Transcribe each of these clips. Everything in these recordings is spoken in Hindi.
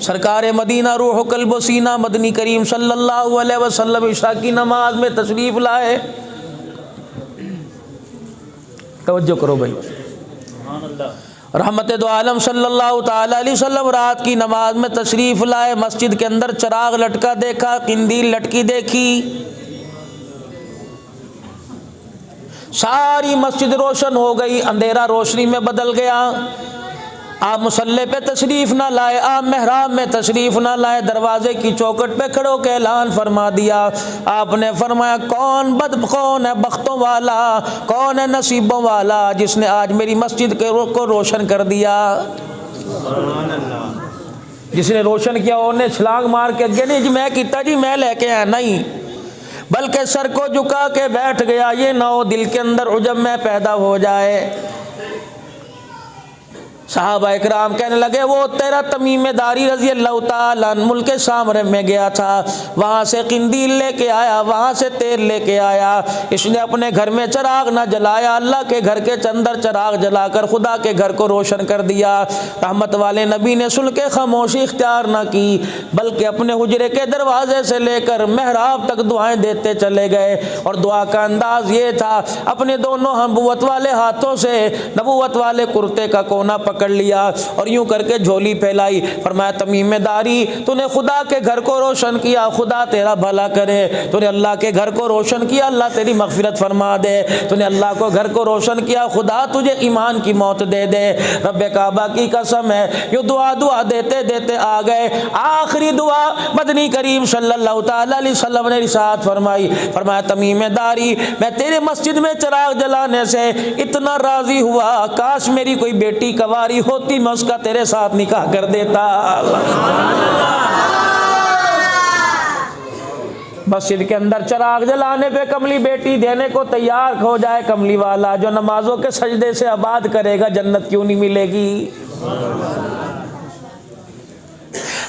सरकार मदीना रूह कल्ब सीना मदनी करीम सल्लल्लाहु अलैहि वसल्लम इशा की नमाज में तशरीफ़ लाए। तवज्जो करो भाई। रहमत दो आलम सल्लल्लाहु ताला अलैहि वसल्लम रात की नमाज में तशरीफ़ लाए। मस्जिद के अंदर चिराग लटका देखा, किंदील लटकी देखी, सारी मस्जिद रोशन हो गई, अंधेरा रोशनी में बदल गया। आप मुसल्ले पे तशरीफ़ ना लाए, आप मेहराब में तशरीफ़ ना लाए, दरवाजे की चौखट पे खड़ो के ऐलान फरमा दिया। आपने फरमाया कौन है बख्तों वाला, कौन है नसीबों वाला जिसने आज मेरी मस्जिद को रोशन कर दिया। जिसने रोशन किया उन्हें छलांग मार के अगे नहीं जी मैं किता जी मैं लेके आया, नहीं, बल्कि सर को झुका के बैठ गया। ये ना हो दिल के अंदर उजब में पैदा हो जाए। सहाबा इकराम कहने लगे वो तेरा तमीम दारी रज़ी अल्लाह ताला अन्हु मुल्क सामरे में गया था, वहाँ से किंदील लेके आया, वहाँ से तेल लेके आया, इसने अपने घर में चिराग ना जलाया, अल्लाह के घर के अंदर चिराग जलाकर खुदा के घर को रोशन कर दिया। रहमत वाले नबी ने सुन के खामोशी इख्तियार ना की, बल्कि अपने हुजरे के दरवाजे से लेकर मेहराब तक दुआएं देते चले गए। और दुआ का अंदाज ये था, अपने दोनों नबुवत वाले हाथों से नबुवत वाले कुर्ते का कोना पकड़ लिया और यूं करके झोली फैलाई। फरमाया तमीमेदारी तूने खुदा के घर को रोशन किया, खुदा तेरा भला करे। तूने अल्लाह के घर को रोशन किया, अल्लाह तेरी मगफिरत फरमा दे। तूने अल्लाह को घर को रोशन किया, खुदा तुझे ईमान की मौत दे दे। रब्बे काबा की कसम है, यूं दुआ देते देते आ गए आखिरी दुआ। मदनी करीम सल्लल्लाहु ताला अलैहि वसल्लम ने इरशाद फरमाई, फरमाया तमीमेदारी मैं तेरे मस्जिद में चिराग जलाने से इतना राजी हुआ, काश मेरी कोई बेटी कवारी होती मैं उसका तेरे साथ निकाह कर देता। मस्जिद के अंदर चिराग जलाने पे कमली बेटी देने को तैयार हो जाए कमली वाला, जो नमाजों के सजदे से आबाद करेगा जन्नत क्यों नहीं मिलेगी।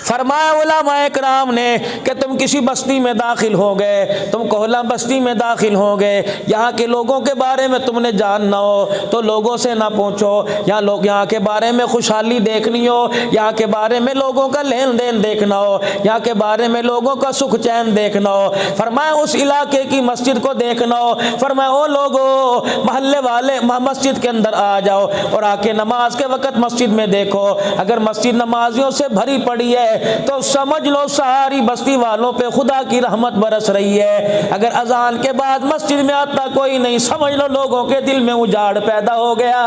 फरमाया उलमाए इकराम ने कि तुम किसी बस्ती में दाखिल हो गए, तुम कोहला बस्ती में दाखिल हो गए, यहाँ के लोगों के बारे में तुमने जानना हो तो लोगों से ना पूछो, यहाँ के बारे में खुशहाली देखनी हो, यहाँ के बारे में लोगों का लेन देन देखना हो, यहाँ के बारे में लोगों का सुख चैन देखना हो, फरमाया उस इलाके की मस्जिद को देखना हो, फरमाया ओ लोगों मोहल्ले वाले मस्जिद के अंदर आ जाओ और आके नमाज के वक़्त मस्जिद में देखो। अगर मस्जिद नमाजियों से भरी पड़ी है तो समझ लो सारी बस्ती वालों पे खुदा की रहमत बरस रही है। अगर अजान के बाद मस्जिद में आता कोई नहीं, समझ लो लोगों के दिल में उजाड़ पैदा हो गया।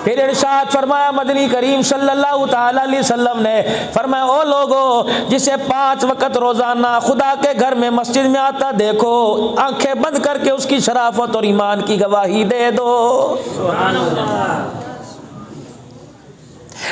फिर इरशाद फरमाया मदनी करीम सल्लल्लाहु ताला अलैहि वसल्लम ने, फरमाया ओ लोगों जिसे 5 वक़्त रोजाना खुदा के घर में मस्जिद में आता देखो, आंखें बंद करके उसकी शराफत और ईमान की गवाही दे दो। सुभान अल्लाह।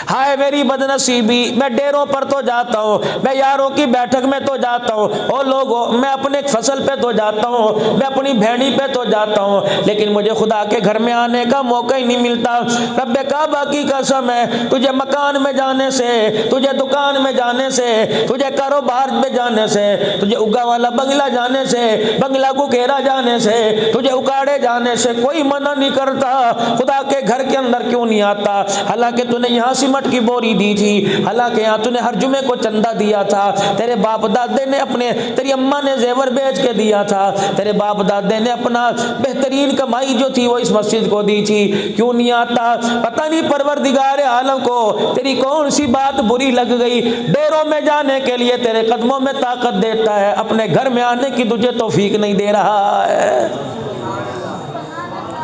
हाय मेरी बदनसीबी, मैं डेरों पर तो जाता हूँ, मैं यारों की बैठक में तो जाता हूँ, ओ लोगों मैं अपने फसल पे तो जाता हूँ, मैं अपनी भेड़ी पे तो जाता हूँ, लेकिन मुझे खुदा के घर में आने का मौका ही नहीं मिलता। रब्बे काबा की कसम है, तुझे मकान में जाने से, तुझे दुकान में जाने से, तुझे कारोबार में जाने से, तुझे उगा वाला बंगला जाने से, बंगला को घेरा जाने से, तुझे उकाड़े जाने से कोई मना नहीं करता। खुदा के घर के अंदर क्यों नहीं आता? हालांकि तूने यहाँ सीमेंट की बोरी दी थी, हालांकि यहाँ तूने हर जुमे को चंदा दिया था, तेरे बाप दादे ने अपने, तेरी अम्मा ने जेवर बेच के दिया था, तेरे बाप दादे ने अपना बेहतरीन कमाई जो थी वो इस मस्जिद को दी थी, क्यों नहीं आता? पता नहीं परवरदिगार आलम को तेरी कौन सी बात बुरी लग गई, डेरों में जाने के लिए तेरे कदमों में ताकत देता है, अपने घर में आने की तुझे तौफीक नहीं दे रहा है।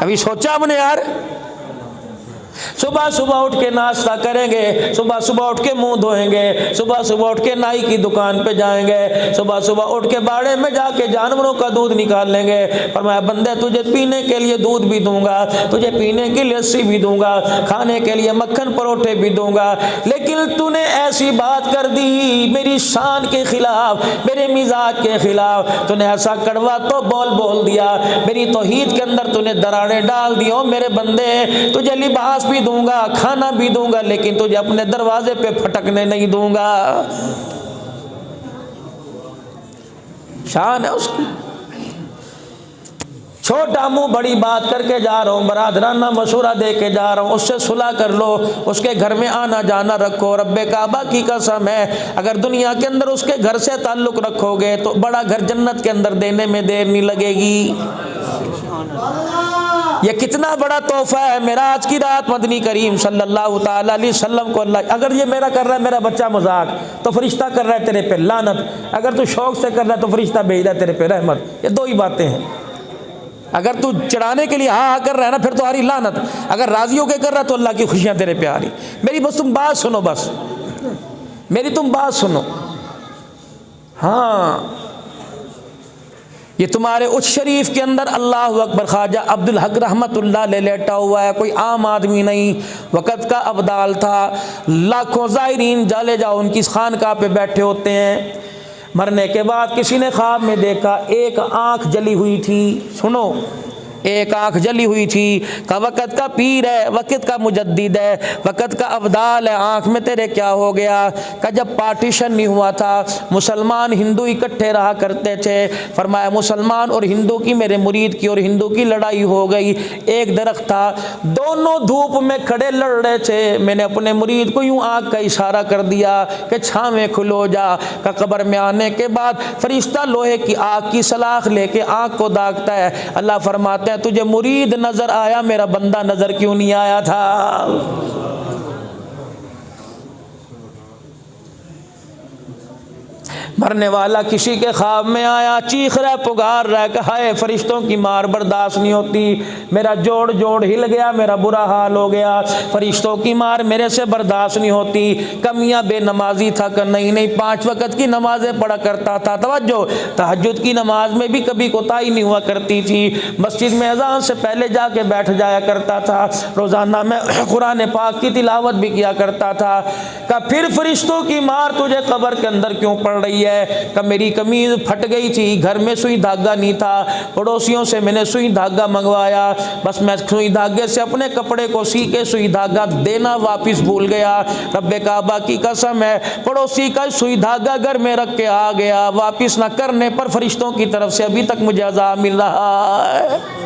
कभी सोचा हमने यार? सुबह सुबह उठ के नाश्ता करेंगे, सुबह सुबह उठ के मुंह धोएंगे, सुबह सुबह उठ के नाई की दुकान पे जाएंगे, सुबह सुबह उठ के बाड़े में जाके जानवरों का दूध निकाल लेंगे। पर मैं बंदे तुझे पीने के लिए दूध भी दूंगा, तुझे पीने की लस्सी भी दूंगा, खाने के लिए मक्खन परोठे भी दूंगा, लेकिन तूने ऐसी बात कर दी मेरी शान के खिलाफ, मेरे मिजाज के खिलाफ, तूने ऐसा कड़वा तो बोल दिया, मेरी तौहीद के अंदर तूने दरारें डाल दी। ओ मेरे बंदे तुझे लिबास भी दूंगा, खाना भी दूंगा, लेकिन तुझे अपने दरवाजे पे फटकने नहीं दूंगा। शान है उसकी। छोटा मुंह बड़ी बात करके जा रहा हूँ, बरादराना मशूरा दे के जा रहा हूँ, उससे सुलह कर लो, उसके घर में आना जाना रखो। रब्बे काबा की कसम है, अगर दुनिया के अंदर उसके घर से ताल्लुक़ रखोगे तो बड़ा घर जन्नत के अंदर देने में देर नहीं लगेगी। ये कितना बड़ा तोहफा है मेराज की रात मदनी करीम सल्लल्लाहु ताला अलैहि वसल्लम को अल्लाह। अगर ये मेरा कर रहा है मेरा बच्चा मजाक, तो फरिश्ता कर रहा है तेरे पे लानत। अगर तू शौक से कर रहा है तो फरिश्ता भेज रहा है तेरे पे रहमत। ये दो ही बातें हैं। अगर तू चढ़ाने के लिए हाँ कर रहा है ना, फिर तो आ रही लानत। अगर राजी होकर कर रहा है तो अल्लाह की खुशियाँ तेरे पे आ रही। मेरी बस तुम बात सुनो, बस मेरी तुम बात सुनो। हाँ, ये तुम्हारे उस शरीफ के अंदर अल्लाह अकबर ख्वाजा अब्दुल हक रहमतुल्लाह ले लेटा हुआ है, कोई आम आदमी नहीं, वक़्त का अब्दाल था। लाखों ज़ायरीन जाले जाओ उनकी खानकाह पे बैठे होते हैं। मरने के बाद किसी ने ख्वाब में देखा एक आँख जली हुई थी। सुनो, एक आँख जली हुई थी। का वक़्त का पीर है, वक़्त का मुजद्दिद है, वक़्त का अब्दाल है, आँख में तेरे क्या हो गया? का जब पार्टीशन नहीं हुआ था, मुसलमान हिंदू इकट्ठे रहा करते थे। फरमाया मुसलमान और हिंदू की, मेरे मुरीद की और हिंदू की लड़ाई हो गई। एक दरख्त था, दोनों धूप में खड़े लड़ रहे थे। मैंने अपने मुरीद को यूँ आँख का इशारा कर दिया कि छाँव खुलो जा। का कब्र में आने के बाद फरिश्ता लोहे की आँख की सलाख लेके आँख को दागता है। अल्लाह फरमाता है तुझे मुरीद नजर आया, मेरा बंदा नजर क्यों नहीं आया था? मरने वाला किसी के ख्वाब में आया, चीख रहा, पुकार रहा है, कहा है फरिश्तों की मार बर्दाश्त नहीं होती, मेरा जोड़ जोड़ हिल गया, मेरा बुरा हाल हो गया, फरिश्तों की मार मेरे से बर्दाश्त नहीं होती। कमियां बेनमाजी था कर नहीं 5 वक़्त की नमाजें पढ़ा करता था। तवज्जो, तहज्जुद की नमाज में भी कभी कोताही नहीं हुआ करती थी। मस्जिद में अज़ान से पहले जाके बैठ जाया करता था। रोज़ाना में कुरान पाक की तिलावत भी किया करता था। का फिर फरिश्तों की मार तुझे कब्र के अंदर क्यों पड़ रही है? का मेरी कमीज फट गई थी, घर में सुई धागा नहीं था, पड़ोसियों से मैंने सुई धागा मंगवाया, बस मैं सुई धागे से अपने कपड़े को सी के सुई धागा देना वापस भूल गया। रब्बे काबा की कसम है, पड़ोसी का सुई धागा घर में रख के आ गया, वापस ना करने पर फरिश्तों की तरफ से अभी तक मुझे अज़ाब मिल रहा है।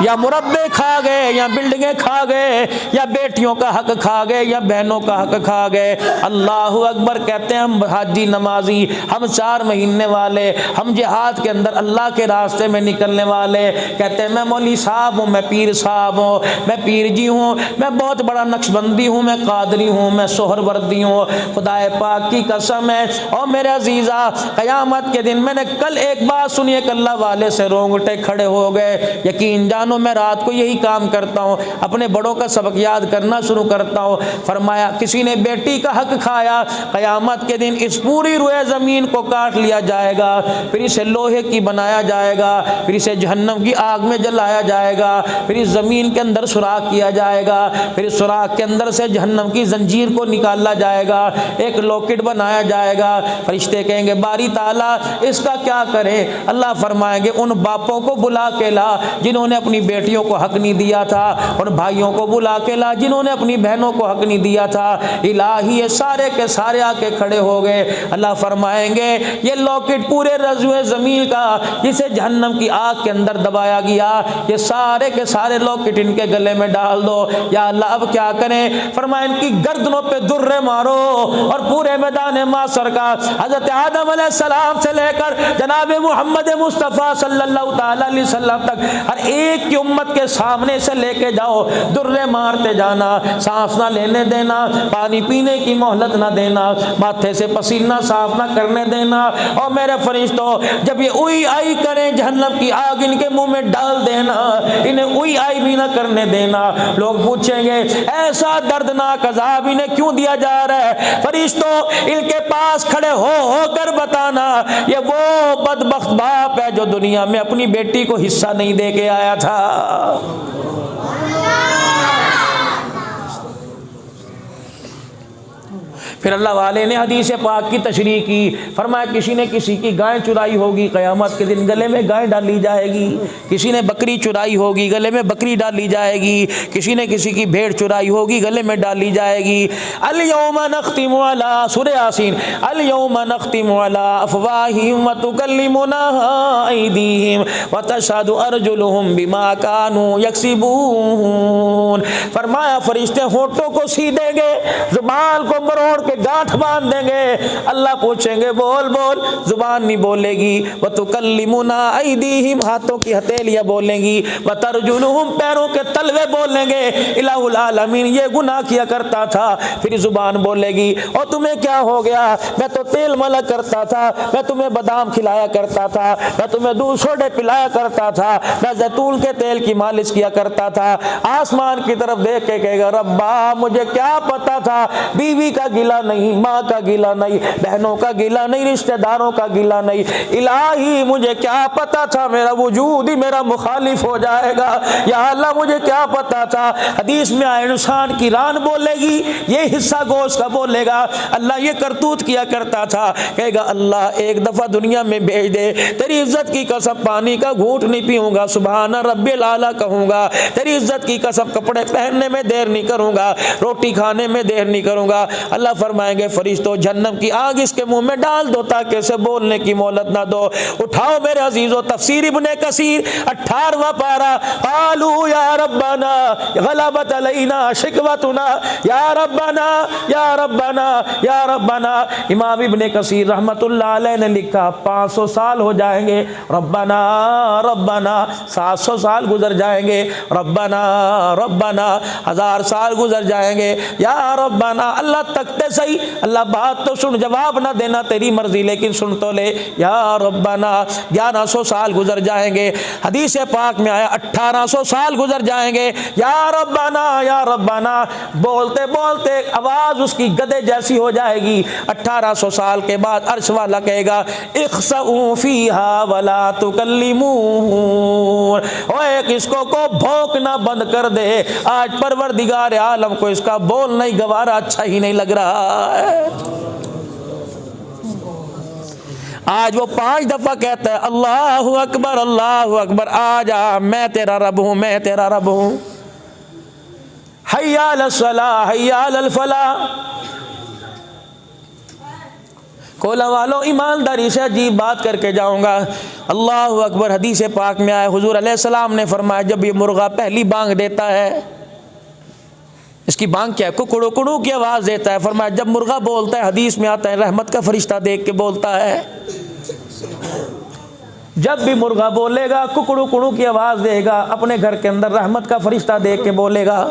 या मुरब्बे खा गए, या बिल्डिंगें खा गए, या बेटियों का हक खा गए, या बहनों का हक खा गए। अल्लाह अकबर कहते हैं हम हाजी नमाजी, हम 4 महीने वाले, हम जिहाद के अंदर अल्लाह के रास्ते में निकलने वाले। कहते हैं मैं मौली साहब हूँ, मैं पीर साहब हूँ, मैं पीर जी हूँ, मैं बहुत बड़ा नक्शबंदी हूँ, मैं कादरी हूँ, मैं सोहरवर्दी हूँ। खुदाए पाक की कसम है और मेरे अजीज़ा, क़यामत के दिन मैंने कल एक बात सुनी है, अल्लाह वाले से रोंगटे खड़े हो गए। यकीन जानो मैं रात को यही काम करता हूँ, अपने बड़ों का सबक याद करना शुरू करता हूँ। फरमाया किसी ने बेटी का हक खाया, क़यामत के दिन इस पूरी रुए ज़मीन को काट लिया जाएगा, फिर इसे लोहे की बनाया जाएगा, फिर इसे जहन्नम की आग में जलाया जाएगा, फिर इस ज़मीन के अंदर सुराख किया जाएगा, फिर इस सुराख के अंदर से जहन्नम की जंजीर को निकाला जाएगा, एक लॉकेट बनाया जाएगा। फरिश्ते कहेंगे बारी ताला इसका क्या करें? अल्लाह फरमाएंगे उन बापों को बुला के ला जिन्होंने अपनी बेटियों को हक नहीं दिया था, और भाइयों को बुला के ला जिन्होंने अपनी बहनों को हक नहीं दिया था। इलाही ये सारे के सारे आके खड़े हो गए। अल्लाह फरमाएंगे ये लॉकेट पूरे रज़्वे ज़मीन का जिसे जहन्नम की आग के अंदर दबाया गया, ये सारे के सारे लॉकेट इनके गले में डाल दो। या अल्लाह अब क्या करें? फरमाए इनकी गर्दनों पे दुर्रे मारो और पूरे मैदान मासर का हज़रत आदम अलैहिस्सलाम से लेकर जनाब मोहम्मद मुस्तफ़ा सल्लल्लाहु ताला अलैहि वसल्लम तक हर एक की उम्मत के सामने से लेके जाओ, दुर्रे मारते जाना, सांस ना लेने देना, पानी पीने की मोहलत ना देना, माथे से पसीना साफ ना करने देना। और मेरे फरिश्तों जब ये उई आई करें जहन्नम की आग इनके मुंह में डाल देना, इन्हें उई आई भी ना करने देना। लोग पूछेंगे ऐसा दर्दनाक अज़ाब इन्हें क्यों दिया जा रहा है? फरिश्तों इनके पास खड़े हो कर बताना ये वो बदबख्त बाप है जो दुनिया में अपनी बेटी को हिस्सा नहीं दे के आया था। फिर अल्लाह वाले ने हदीस पाक की तशरीह की, फरमाया किसी ने किसी की गाय चुराई होगी, क़यामत के दिन गले में गाय डाली जाएगी। किसी ने बकरी चुराई होगी, गले में बकरी डाली जाएगी। किसी ने किसी की भेड़ चुराई होगी, गले में डाली जाएगी। अल यौमा नख्तिमु अला, सूरह यासीन, अल यौमा नख्तिमु अला अफ़वाहिहिम व तुकल्लिमुना अयदीहिम व तशहदु अर्जुलुहुम बिमा कानू यक्सिबून। फरमाया फरिश्ते होठों को सी देंगे, जुबान को मरोड़ के गांठ बांध देंगे। अल्लाह पूछेंगे बोल बोल, जुबान नहीं बोलेगी। व तुकल्लिमुना अयदीहिम, हाथों की हथेलियां बोलेंगी। व तर्जुलुहुम, पैरों के तलवे बोलेंगे। इलाहुल आलमीन, ये गुनाह किया करता था। फिर जुबान बोलेगी और तुम्हें क्या हो गया, मैं तो तेल मला करता था, मैं तुम्हें बादाम खिलाया करता था, मैं तुम्हें दूध सोडे पिलाया करता था, मैं जैतून के तेल की मालिश किया करता था। आसमान की तरफ देख के कहेगा रब्बा मुझे क्या पता था, बीवी का गिला नहीं, माँ का गिला नहीं, बहनों का गिला नहीं, रिश्तेदारों का गिला नहीं, इलाही मुझे क्या पता था मेरा वजूद ही मेरा मुखालिफ हो जाएगा। या अल्लाह मुझे क्या पता था। हदीस में आए इंसान की रान बोलेगी, ये हिस्सा गोश्त का बोलेगा अल्लाह ये करतूत किया करता था। कहेगा अल्लाह एक दफा दुनिया में भेज दे, तेरी इज्जत की कसम पानी का घूंट नहीं पीऊंगा, सुभान रब्बिल आला कहूंगा। तेरी इज्जत की कसम कपड़े पहनने में देर नहीं करूंगा, रोटी खाने में देर नहीं करूंगा। अल्लाह फरमाएंगे फरिश्तों जहन्नम की आग इसके मुंह में डाल दो ताकि इसे बोलने की मोहलत ना दो। उठाओ मेरे अजीजों, तफसीर इब्ने कसीर 18वां पारा, कालू या रब्बना गलबत अलैना शिकवतुना, या रब्बना या रब्बना या रब्बना। इमाम इब्ने कसीर रहमतुल्लाह अलैह ने लिखा 500 साल हो जाएंगे, रब्बना रब्बना 700 साल गुजर जाएंगे, रब्बना रब्बना 1000 साल गुजर जाएंगे, या रब्बना। अल्लाह तकते सही, अल्लाह बात तो सुन, जवाब ना देना तेरी मर्जी लेकिन सुन तो ले, या रब्बना 1100 साल गुजर जाएंगे। हदीस पाक में आया 1800 साल गुजर जाएंगे, या रब्बना बोलते बोलते आवाज उसकी गदे जैसी हो जाएगी। 1800 साल के बाद अर्श वाला कहेगा इख्सऊ फीहा वला तुकल्लिमून, ओए किसको को भौंकना बंद कर दे, आज परवरदिगार आलम को इसका बोल नहीं गवारा अच्छा ही नहीं लग रहा है। आज वो 5 दफा कहता है अल्लाहु अकबर, आजा मैं तेरा रब हूं, मैं तेरा रब हूं। हय्या अलस सलाह हय्या अलल फलाह। कोला वालों ईमानदारी से अजीब बात करके जाऊंगा। अल्लाहु अकबर। हदीस पाक में आया हुजूर अलैहिस्सलाम ने फरमाया जब ये मुर्गा पहली बांग देता है, इसकी बांग क्या है, कुकड़ू कुड़ू की आवाज़ देता है। फरमाया जब मुर्गा बोलता है, हदीस में आता है रहमत का फरिश्ता देख के बोलता है। जब भी मुर्गा बोलेगा कुकड़ू कुड़ू की आवाज़ देगा, अपने घर के अंदर रहमत का फरिश्ता देख के बोलेगा।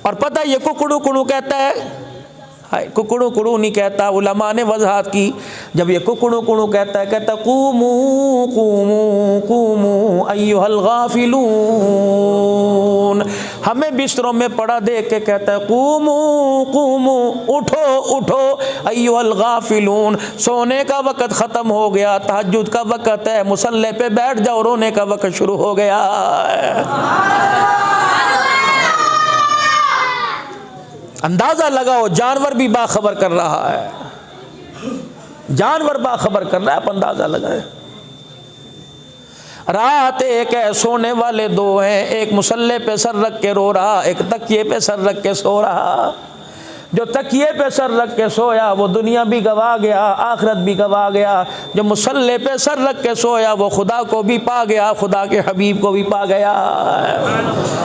और पता है ये कुकड़ू कुड़ू कहता है, कुकड़ू कुड़ू नहीं कहता। उलमा ने वजाहत की, जब ये कुकड़ू कुड़ू कहता है, कहता कूमू कूमू कूमू अय्युहल गाफिलून। हमें बिस्तरों में पड़ा देख के कहता है कूमू कूमू, उठो उठो, अय्युहल गाफिलून, सोने का वक़्त ख़त्म हो गया, तहज्जुद का वक़्त है, मुसल्ले पे बैठ जाओ, रोने का वक़्त शुरू हो गया। अंदाजा लगाओ जानवर भी बाखबर कर रहा है, जानवर बाखबर कर रहा है, आप अंदाजा लगाए। रात एक है, सोने वाले 2 हैं, एक मुसल्ले पे सर रख के रो रहा, एक तकिए पे सर रख के सो रहा। जो तकिए पे सर रख के सोया वो दुनिया भी गवा गया, आखिरत भी गवा गया। जो मुसल्ले पे सर रख के सोया वो खुदा को भी पा गया, खुदा के हबीब को भी पा गया।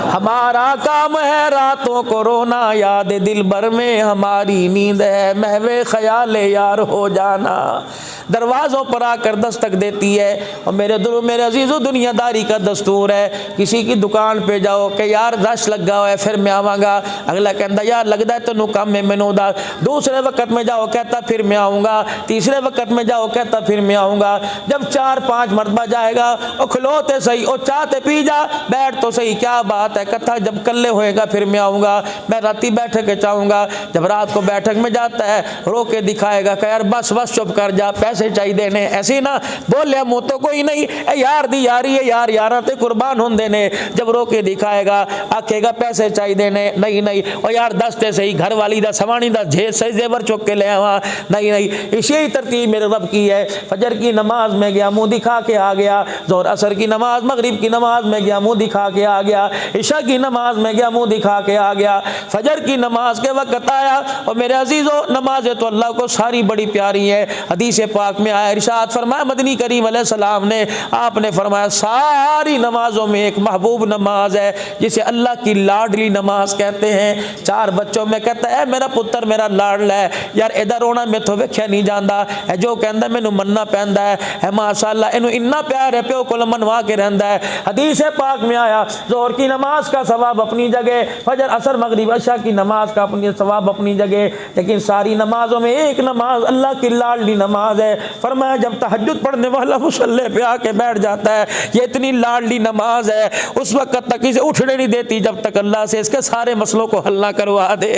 हमारा काम है रातों को रोना, याद दिल भर में हमारी नींद है, महवे ख्याल यार हो जाना। दरवाज़ों पर आकर दस्तक देती है। और मेरे अजीज़ों दुनियादारी का दस्तूर है, किसी की दुकान पे जाओ कि यार रश लगा हुआ है फिर मैं आवांगा, अगला कहता यार लगता है तेनों काम में मैनू उदास। दूसरे वक़्त में जाओ कहता फिर मैं आऊँगा, तीसरे वक़्त में जाओ कहता फिर मैं आऊँगा। जब 4-5 मरतबा जाएगा और खिलोते सही और चाहते पी जा, बैठ तो सही, क्या बात है, कथा जब कल्ले होएगा फिर मैं आऊँगा, मैं राती बैठक के चाहूँगा। जब रात को बैठक में जाता है रो के दिखाएगा कि यार बस बस चुप कर जा, पैसे चाहिए देने, ऐसे ना बोले मुँह तो कोई नहीं, यार दी यारी है, यार यारा ते कुर्बान हों देने। जब रो के दिखाएगा आखेगा पैसे चाहिए देने, नहीं नहीं और यार दसते सही घर वाली दा दा सवानी दा सही जेवर चुक के ले आवा, नहीं नहीं, इसी तरतीब मेरे रब की है। फजर की नमाज में गया मुँह दिखा के आ गया, ज़ोहर असर की नमाज मगरिब की नमाज में गया मुँह दिखा के आ गया, इशा की नमाज में गया मुँह दिखा के आ गया, फजर की नमाज के वक्त आया। और मेरे अजीज़ों, नमाज तो अल्लाह को सारी बड़ी प्यारी है। हदीस पाक में आया, इरशाद फरमाया मदनी करीम अलैहिस्सलाम ने, आपने फरमाया सारी नमाजों में एक महबूब नमाज है जिसे अल्लाह की लाडली नमाज कहते हैं। 4 बच्चों में कहता है मेरा पुत्र मेरा लाडला है, यार इधर रोना मैं तो वेख्या नहीं जाता है, जो कहता मैनू मनना पैंदा है माशाअल्लाह, इनू इन्ना प्यार है प्यो को मनवा के रहंदा है। हदीस पाक में आया, ज़ोहर की नमाज का सवाब अपनी जगह, फजर असर मगरिब इशा की नमाज का अपनी सवाब अपनी जगह, लेकिन सारी नमाजों में एक नमाज अल्लाह की लाडली नमाज है। फरमाया जब तहज्जुद पढ़ने वाला मुसल्ले पे आके बैठ जाता है, ये इतनी लाडली नमाज है, उस वक्त तक इसे उठने नहीं देती जब तक अल्लाह से इसके सारे मसलों को हल ना करवा दे।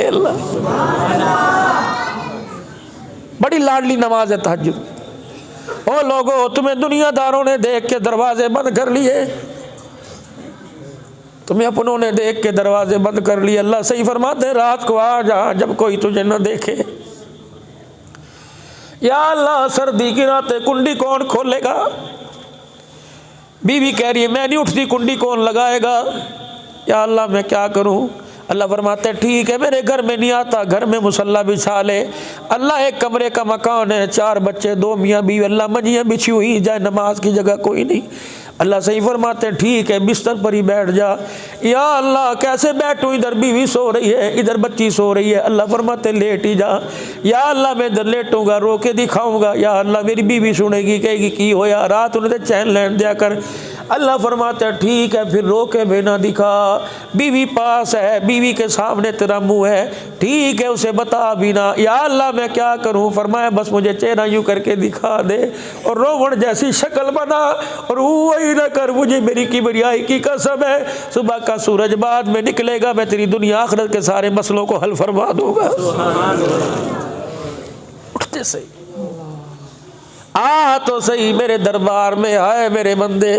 बड़ी लाडली नमाज है तहज्जुद। ओ लोगों, तुम्हें दुनियादारों ने देख के दरवाजे बंद कर लिए, तुम्हें अपनों ने देख के दरवाजे बंद कर लिए। अल्लाह सही फरमाते रात को आ जा जब कोई तुझे न देखे। या अल्लाह, सर्दी की रातें कुंडी कौन खोलेगा? बीवी कह रही है मैं नहीं उठती, कुंडी कौन लगाएगा? या अल्लाह मैं क्या करूं? अल्लाह फरमाते ठीक है, मेरे घर में नहीं आता, घर में मुसल्ला बिछा ले। अल्लाह एक कमरे का मकान है, 4 बच्चे 2 मियाँ बीवी, अल्लाह मंजियाँ बिछी हुई जाए, नमाज की जगह कोई नहीं। अल्लाह सही फरमाते ठीक है, बिस्तर पर ही बैठ जा। या अल्लाह कैसे बैठूं, इधर बीवी सो रही है इधर बच्ची सो रही है। अल्लाह फरमाते लेट ही जा। या अल्लाह मैं इधर लेटूंगा, रो के दिखाऊंगा। या अल्लाह मेरी बीवी सुनेगी, कहेगी की होया, रात उन्हें चैन लैन दिया कर। अल्लाह फरमाते ठीक है, फिर रो के भी ना दिखा। बीवी पास है, बीवी के सामने तेरा मुंह है, ठीक है उसे बता भी ना। या अल्लाह मैं क्या करूं? फरमाया बस मुझे चेहरा यूं करके दिखा दे और रोवण जैसी शक्ल बना और वही ना कर, मुझे मेरी किबरियाई की कसम है, सुबह का सूरज बाद में निकलेगा, मैं तेरी दुनिया आखिरत के सारे मसलों को हल फरमा दूंगा। उठते सही, आ तो सही मेरे दरबार में, आए मेरे बंदे।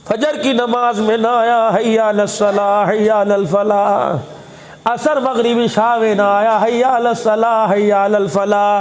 फजर की नमाज में ना आया हैया अलस्सलाह हैया अलल फलाह, असर मगरिबी इशा में ना आया हैया अलस्सलाह हैया अलल फलाह,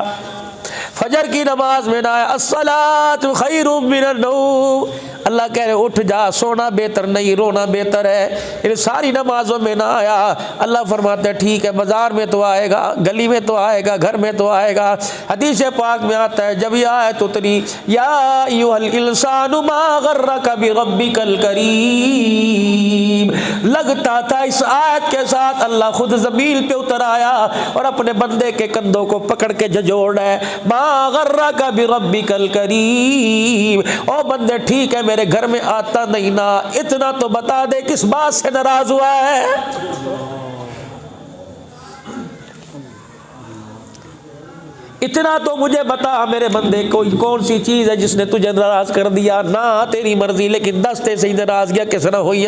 फजर की नमाज में ना आया अस्सलातु खैरुम मिनन नौम, अल्लाह कह रहे उठ जा, सोना बेहतर नहीं रोना बेहतर है। इन सारी नमाजों में ना आया। अल्लाह फरमाते ठीक है, बाजार में तो आएगा, गली में तो आएगा, घर में तो आएगा। हदीस पाक में आता है जब यह आयत उतरी, या अय्युहल इंसानु मा गर्रका बिरब्बिकल करीम, लगता था इस आयत के साथ अल्लाह खुद ज़मीन पे उतर आया और अपने बंदे के कंधों को पकड़ के झजोड़ है। मा गर्रका बिरब्बिकल करीम, ओ बंदे ठीक है मेरे घर में आता नहीं ना, इतना तो बता दे किस बात से नाराज हुआ है। इतना तो मुझे बता मेरे बंदे, कोई कौन सी चीज है जिसने तुझे नाराज कर दिया? ना तेरी मर्जी, लेकिन दस्ते से ही नाराज गया किस ना हुई।